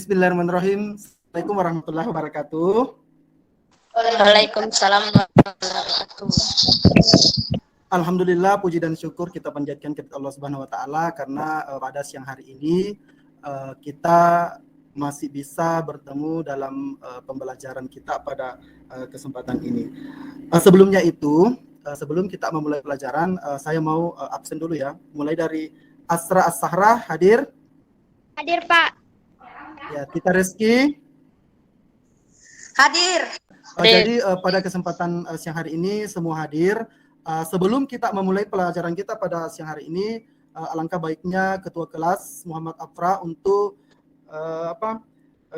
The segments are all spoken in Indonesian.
Bismillahirrahmanirrahim. Assalamualaikum warahmatullahi wabarakatuh. Waalaikumsalam warahmatullahi wabarakatuh. Alhamdulillah, puji dan syukur kita panjatkan kepada Allah Subhanahu wa taala karena pada siang hari ini kita masih bisa bertemu dalam pembelajaran kita pada kesempatan ini. Sebelumnya itu, sebelum kita memulai pelajaran, saya mau absen dulu ya. Mulai dari Asra As-Sahra hadir? Hadir, Pak. Ya, Tita Rizky? Hadir. Jadi pada kesempatan siang hari ini semua hadir. Sebelum kita memulai pelajaran kita pada siang hari ini, alangkah baiknya Ketua Kelas Muhammad Afra untuk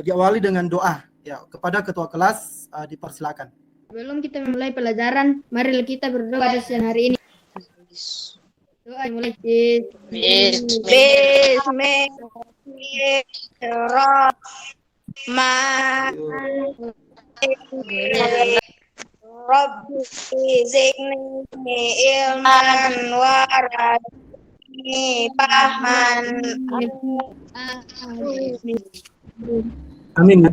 diawali dengan doa ya kepada Ketua Kelas. Dipersilakan. Sebelum kita memulai pelajaran, mari kita berdoa pada siang hari ini. Doa mulai. Bismillahirrahmanirrahim. Rabbi zidni ilman warahmani fahman. Amin.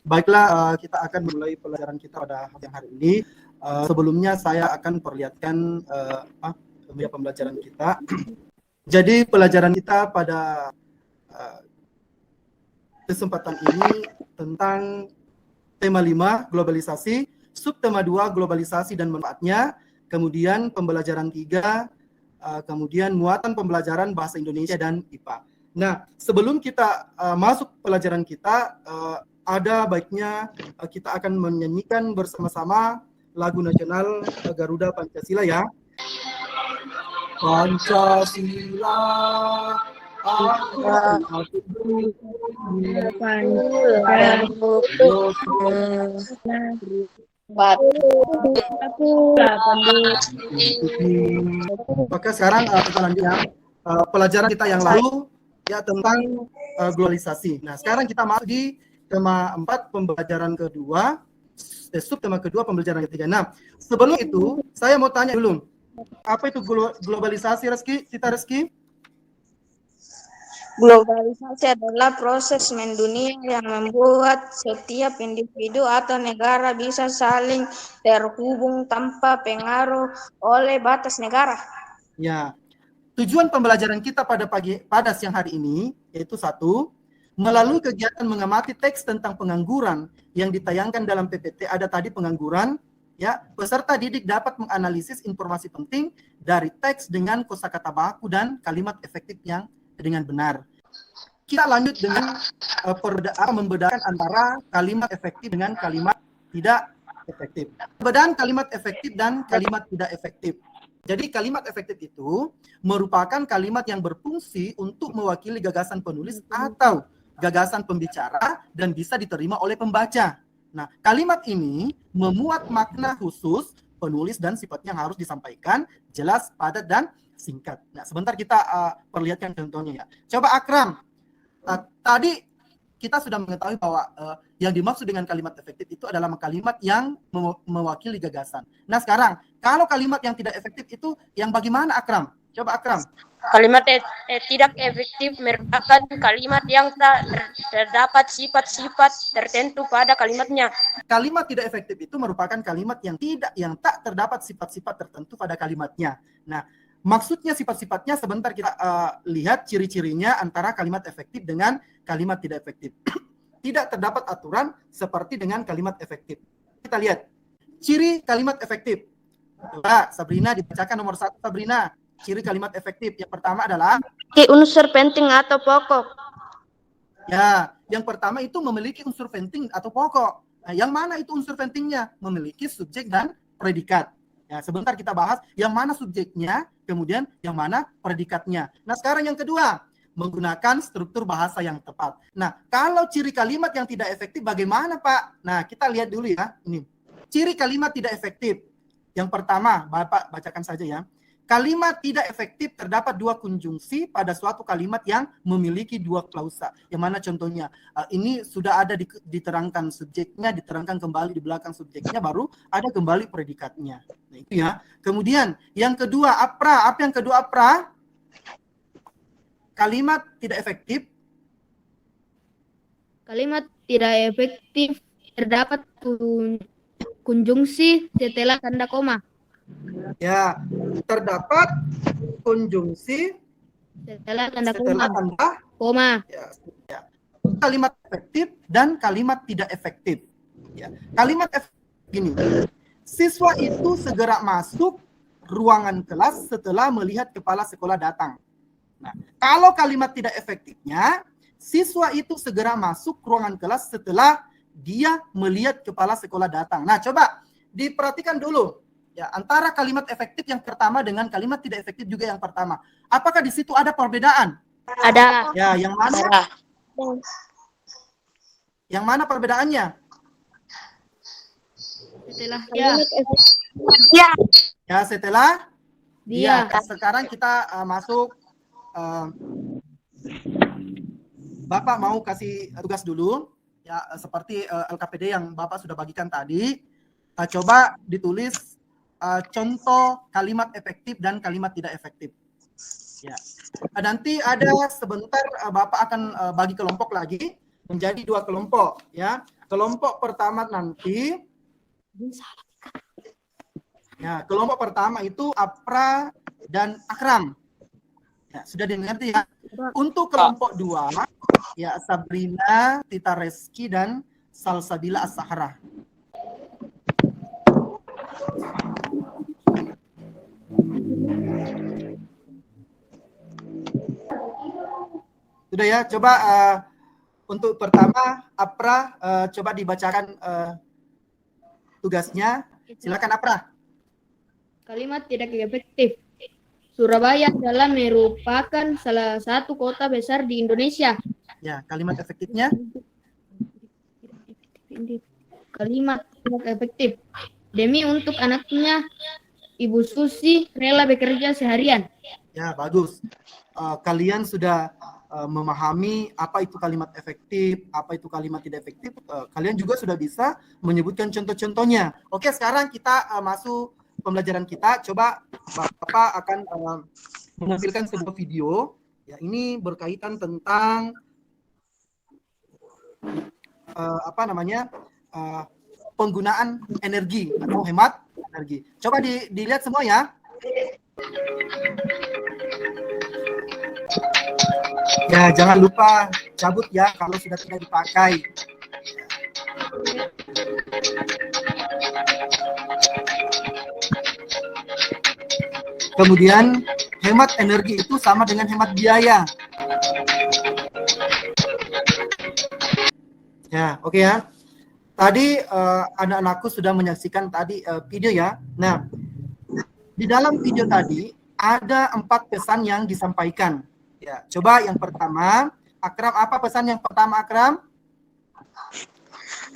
Baiklah, kita akan mulai pelajaran kita pada siang hari ini. Sebelumnya saya akan perlihatkan pembelajaran kita. Jadi pelajaran kita pada kesempatan ini tentang tema 5 globalisasi, subtema 2 globalisasi dan manfaatnya, kemudian pembelajaran 3, kemudian muatan pembelajaran bahasa Indonesia dan IPA. Nah, sebelum kita masuk pelajaran kita, ada baiknya kita akan menyanyikan bersama-sama lagu nasional Garuda Pancasila ya. Pancasila Maka sekarang kita lanjut ya. Pelajaran kita yang lalu ya tentang globalisasi. Nah, sekarang kita masuk di tema 4 pembelajaran kedua, subtema kedua pembelajaran ketiga. Nah, sebelum itu saya mau tanya dulu. Apa itu globalisasi, Rizky? Tita Rizky? Globalisasi adalah proses mendunia yang membuat setiap individu atau negara bisa saling terhubung tanpa pengaruh oleh batas negara. Ya. Tujuan pembelajaran kita pada siang hari ini yaitu 1, melalui kegiatan mengamati teks tentang pengangguran yang ditayangkan dalam PPT, ada tadi pengangguran, ya, peserta didik dapat menganalisis informasi penting dari teks dengan kosakata baku dan kalimat efektif yang dengan benar. Kita lanjut dengan membedakan antara kalimat efektif dengan kalimat tidak efektif. Perbedaan kalimat efektif dan kalimat tidak efektif. Jadi kalimat efektif itu merupakan kalimat yang berfungsi untuk mewakili gagasan penulis atau gagasan pembicara dan bisa diterima oleh pembaca. Nah, kalimat ini memuat makna khusus penulis dan sifatnya harus disampaikan jelas, padat, dan singkat. Nah, sebentar kita perlihatkan contohnya ya. Coba Akram, tadi kita sudah mengetahui bahwa yang dimaksud dengan kalimat efektif itu adalah kalimat yang mewakili gagasan. Nah, sekarang kalau kalimat yang tidak efektif itu yang bagaimana, Akram? Coba Akram. Kalimat tidak efektif merupakan kalimat yang tak terdapat sifat-sifat tertentu pada kalimatnya. Kalimat tidak efektif itu merupakan kalimat yang tak terdapat sifat-sifat tertentu pada kalimatnya. Nah, maksudnya sifat-sifatnya sebentar kita lihat ciri-cirinya antara kalimat efektif dengan kalimat tidak efektif. Tidak terdapat aturan seperti dengan kalimat efektif. Kita lihat ciri kalimat efektif. Coba Sabrina dibacakan nomor 1, Sabrina. Ciri kalimat efektif yang pertama adalah unsur penting atau pokok. Ya, yang pertama itu memiliki unsur penting atau pokok. Nah, yang mana itu unsur pentingnya? Memiliki subjek dan predikat. Ya, sebentar kita bahas yang mana subjeknya, kemudian yang mana predikatnya. Nah, sekarang yang kedua, menggunakan struktur bahasa yang tepat. Nah, kalau ciri kalimat yang tidak efektif bagaimana, Pak? Nah, kita lihat dulu ya. Ini. Ciri kalimat tidak efektif. Yang pertama, Bapak bacakan saja ya. Kalimat tidak efektif terdapat 2 konjungsi pada suatu kalimat yang memiliki 2 klausa. Yang mana contohnya? Ini sudah ada diterangkan subjeknya, diterangkan kembali di belakang subjeknya, baru ada kembali predikatnya. Nah, itu ya. Kemudian yang kedua, apra. Apa yang kedua, apra? Kalimat tidak efektif Kalimat tidak efektif terdapat konjungsi setelah tanda koma. Ya, terdapat konjungsi Setelah tanda setelah koma. tanda Koma. ya. Kalimat efektif dan kalimat tidak efektif. Ya. Kalimat efektif gini. Siswa itu segera masuk ruangan kelas setelah melihat kepala sekolah datang. Nah, kalau kalimat tidak efektifnya, siswa itu segera masuk ruangan kelas setelah dia melihat kepala sekolah datang. Nah, coba diperhatikan dulu. Ya, antara kalimat efektif yang pertama dengan kalimat tidak efektif juga yang pertama. Apakah di situ ada perbedaan? Ada. Ya, yang mana? Yang mana perbedaannya? Setelah dia. Ya. Ya, setelah Dia. Sekarang kita masuk. Bapak mau kasih tugas dulu. Ya, seperti LKPD yang Bapak sudah bagikan tadi. Coba ditulis contoh kalimat efektif dan kalimat tidak efektif. Ya. Nanti ada sebentar Bapak akan bagi kelompok lagi menjadi 2 kelompok. Ya, kelompok pertama nanti. Ya, kelompok pertama itu Apra dan Akram. Ya, sudah dimengerti ya. Untuk kelompok 2, ya Sabrina, Tita Reski dan Salsabila As-Sahra. Sudah ya, coba untuk pertama Apra coba dibacakan tugasnya. Silakan Apra. Kalimat tidak efektif. Surabaya adalah merupakan salah satu kota besar di Indonesia. Ya, kalimat efektifnya. Kalimat tidak efektif. Demi untuk anaknya, Ibu Susi rela bekerja seharian. Ya, bagus. Kalian sudah memahami apa itu kalimat efektif, apa itu kalimat tidak efektif. Kalian juga sudah bisa menyebutkan contoh-contohnya. Oke, sekarang kita masuk pembelajaran kita. Coba Bapak akan menampilkan sebuah video. Ya, ini berkaitan tentang penggunaan energi atau hemat energi. Coba dilihat semua ya. Ya, jangan lupa cabut ya kalau sudah tidak dipakai. Kemudian hemat energi itu sama dengan hemat biaya. Ya, oke ya. Tadi anak-anakku sudah menyaksikan tadi video ya. Nah, di dalam video tadi ada 4 pesan yang disampaikan. Ya, coba yang pertama, Akram, apa pesan yang pertama Akram?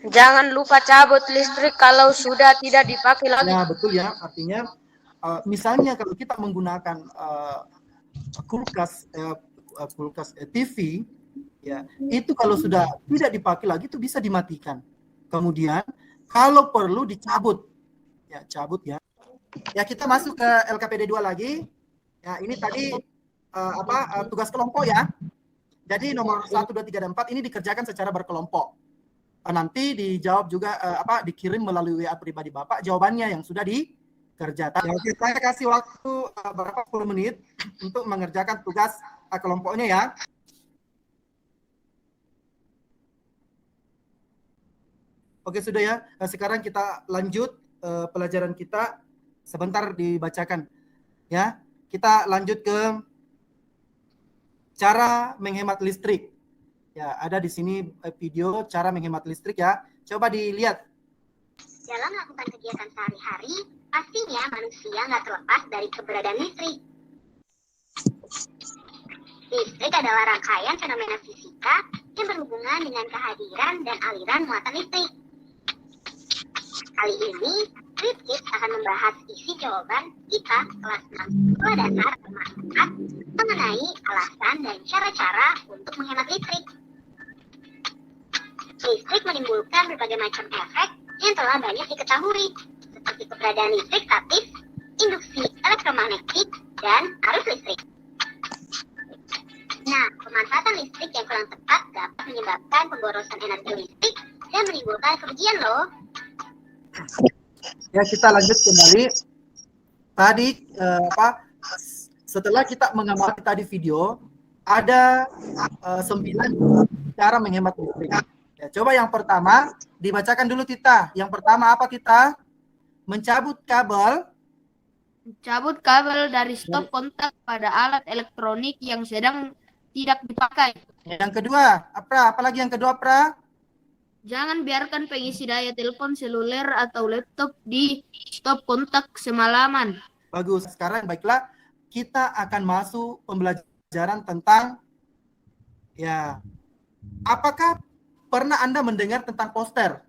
Jangan lupa cabut listrik kalau sudah tidak dipakai lagi. Ya, betul ya. Artinya misalnya kalau kita menggunakan kulkas TV, ya itu kalau sudah tidak dipakai lagi itu bisa dimatikan. Kemudian kalau perlu dicabut, ya cabut ya. Ya, kita masuk ke LKPD 2 lagi. Ya, ini tadi tugas kelompok ya. Jadi nomor 1, 2, 3, dan 4 ini dikerjakan secara berkelompok. Nanti dijawab juga dikirim melalui WA pribadi Bapak jawabannya yang sudah dikerjakan. Ya, oke, saya kasih waktu berapa puluh menit untuk mengerjakan tugas kelompoknya ya. Oke, sudah ya. Sekarang kita lanjut pelajaran kita. Sebentar dibacakan. Ya, kita lanjut ke cara menghemat listrik. Ya, ada di sini video cara menghemat listrik ya. Coba dilihat. Dalam melakukan kegiatan sehari-hari, pastinya manusia nggak terlepas dari keberadaan listrik. Listrik adalah rangkaian fenomena fisika yang berhubungan dengan kehadiran dan aliran muatan listrik. Kali ini, Rizky akan membahas isi jawaban kita kelas 6 sekolah dasar bermanfaat mengenai alasan dan cara-cara untuk menghemat listrik. Listrik menimbulkan berbagai macam efek yang telah banyak diketahui, seperti keberadaan listrik statis, induksi elektromagnetik, dan arus listrik. Nah, pemanfaatan listrik yang kurang tepat dapat menyebabkan pemborosan energi listrik dan menimbulkan kerugian loh. Ya, kita lanjut kembali. Tadi setelah kita mengamati tadi video, ada 9 cara menghemat listrik. Ya, coba yang pertama dibacakan dulu Tita. Yang pertama apa Tita? Mencabut kabel dari stop kontak pada alat elektronik yang sedang tidak dipakai. Yang kedua, apalagi yang kedua, Pra? Jangan biarkan pengisi daya telepon seluler atau laptop di stop kontak semalaman. Bagus. Sekarang baiklah, kita akan masuk pembelajaran tentang ya, apakah pernah Anda mendengar tentang poster?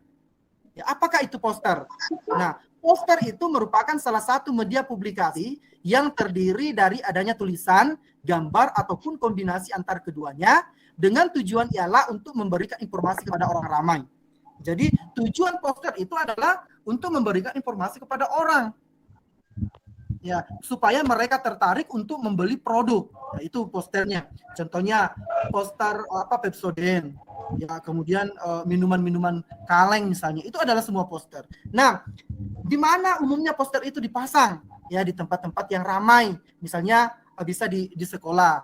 Ya, apakah itu poster? Nah, poster itu merupakan salah satu media publikasi yang terdiri dari adanya tulisan, gambar, ataupun kombinasi antar keduanya dengan tujuan ialah untuk memberikan informasi kepada orang ramai. Jadi tujuan poster itu adalah untuk memberikan informasi kepada orang, ya, supaya mereka tertarik untuk membeli produk. Ya, itu posternya. Contohnya poster Pepsodent, ya, kemudian minuman-minuman kaleng misalnya, itu adalah semua poster. Nah, di mana umumnya poster itu dipasang? Ya, di tempat-tempat yang ramai, misalnya bisa di sekolah.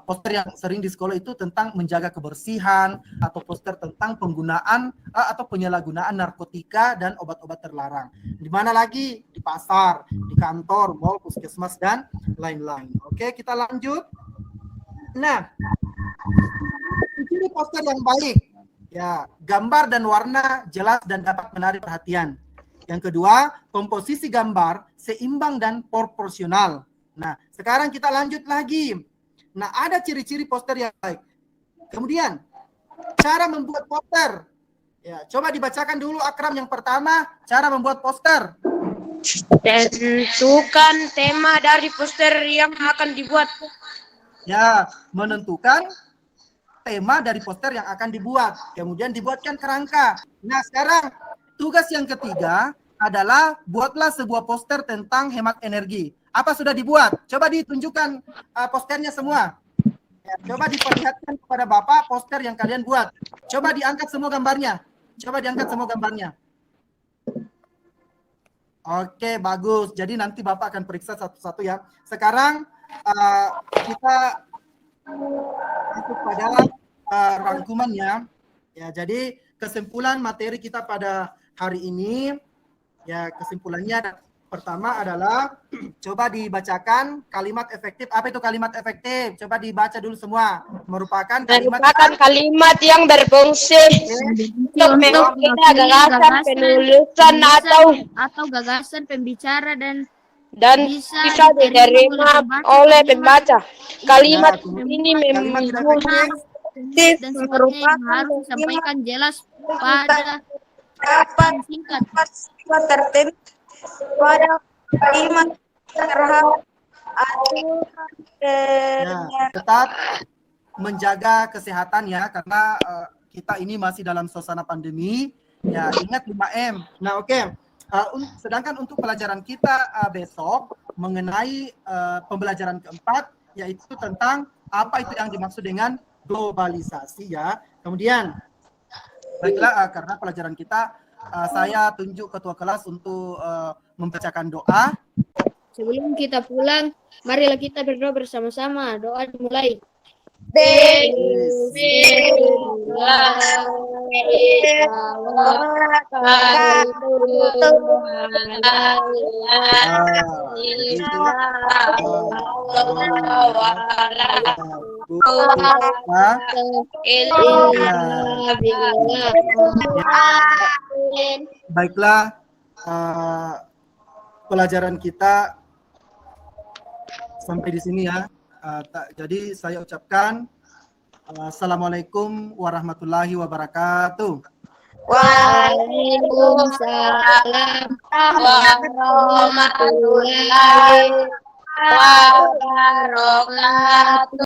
Poster yang sering di sekolah itu tentang menjaga kebersihan, atau poster tentang penggunaan atau penyalahgunaan narkotika dan obat-obat terlarang. Di mana lagi? Di pasar, di kantor, mall, puskesmas, dan lain-lain. Oke, kita lanjut. Nah, ini poster yang baik. Ya, gambar dan warna jelas dan dapat menarik perhatian. Yang kedua, komposisi gambar seimbang dan proporsional. Nah, sekarang kita lanjut lagi. Nah, ada ciri-ciri poster yang baik. Kemudian, cara membuat poster. Ya, coba dibacakan dulu Akram yang pertama, cara membuat poster. Tentukan tema dari poster yang akan dibuat. Ya, menentukan tema dari poster yang akan dibuat. Kemudian dibuatkan kerangka. Nah, sekarang tugas yang ketiga adalah buatlah sebuah poster tentang hemat energi. Apa sudah dibuat? Coba ditunjukkan posternya semua. Ya, coba diperlihatkan kepada Bapak poster yang kalian buat. Coba diangkat semua gambarnya. Oke, bagus. Jadi nanti Bapak akan periksa satu-satu ya. Sekarang kita masuk pada rangkumannya. Ya, jadi kesimpulan materi kita pada hari ini, ya, kesimpulannya pertama adalah coba dibacakan kalimat efektif. Apa itu kalimat efektif? Coba dibaca dulu semua. Merupakan kalimat yang berfungsi untuk mengungkapkan gagasan penulisan atau gagasan pembicara dan bisa diterima oleh pembaca. Kalimat ini membuat dan sebagainya yang harus disampaikan jelas pada singkat tertentu pada kalimat terhadap tetap menjaga kesehatan ya, karena kita ini masih dalam suasana pandemi. Ya, ingat 5M. Nah, oke. Sedangkan untuk pelajaran kita besok mengenai pembelajaran keempat, yaitu tentang apa itu yang dimaksud dengan globalisasi ya. Kemudian baiklah, karena pelajaran kita saya tunjuk ketua kelas untuk membacakan doa. Sebelum kita pulang, marilah kita berdoa bersama-sama. Doa dimulai. Baiklah, pelajaran kita sampai di sini ya. Jadi saya ucapkan Assalamualaikum warahmatullahi wabarakatuh. Waalaikumsalam warahmatullahi wabarakatuh.